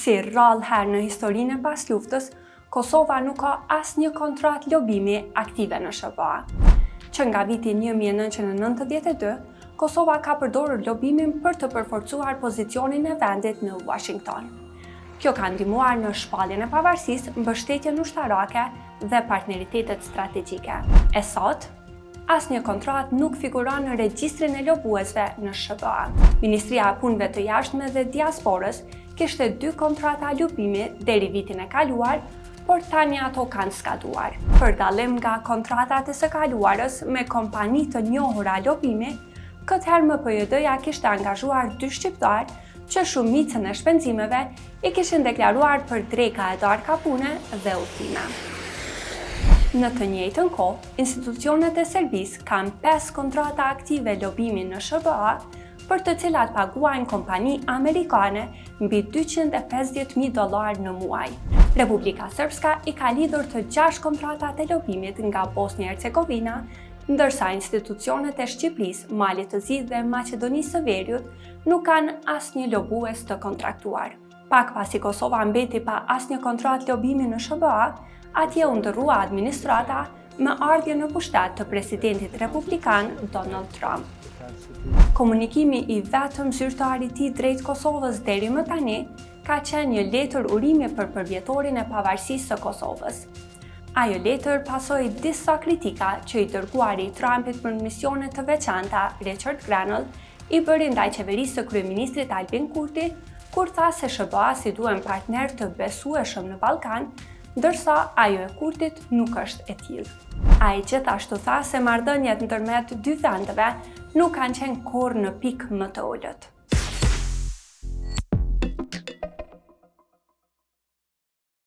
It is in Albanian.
Si rrallë herë në historinë e pas luftës, Kosova nuk ka asnjë kontratë lobimi aktive në SBA. Që nga viti 1992, Kosova ka përdorur lobimin për të përforcuar pozicionin e vendit në Washington. Kjo ka ndihmuar në shpalljen e pavarësisë, mbështetjen ushtarake dhe partneritetet strategjike. E sot, asnjë kontratë nuk figuron në regjistrin e lobuesve në SBA. Ministria e Punëve të Jashtme dhe Diasporës kishte 2 kontrata lobimi deri vitin e kaluar, por tani ato kanë skaduar. Për dallim nga kontratat e së kaluarës me kompani të njohura lobimi, këtë herë MPJD-ja kishte angazhuar 2 shqiptar që shumicën e shpenzimeve i kishin deklaruar për dreka e darka pune dhe udhime. Në të njëjtën kohë, institucionet e Serbisë kanë 5 kontrata aktive lobimi në SBA, për të cilat paguajnë kompani amerikane mbi $250.000 në muaj. Republika Srpska i ka lidhur të 6 kontratat e lobimit nga Bosnia e Hercegovina, ndërsa institucionet e Shqipërisë, Malit të Zi dhe Maqedonisë së Veriut nuk kanë asnjë lobues të kontraktuar. Pak pasi Kosova mbeti pa asnjë kontratë lobimi në SBA, atje u ndërrua administrata me ardhje në pushtet të presidentit republikan Donald Trump. Komunikimi i vetëm zyrtar i tij drejt Kosovës deri më tani ka qenë një letër urimi për përvjetorin e pavarësisë së Kosovës. Ajo letër pasoi disa kritika që i dërguari Trumpit për misione të veçanta Richard Grenell i bëri ndaj qeverisë së kryeministrit Albin Kurti, kur tha se SBA si duhen partner të besueshëm në Ballkan, ndërsa ajo e Kurtit nuk është e tillë. Ai gjithashtu tha se marrëdhëniet ndërmjet 2 vendeve nuk kanë qenë kurrë në pikë më të ulët.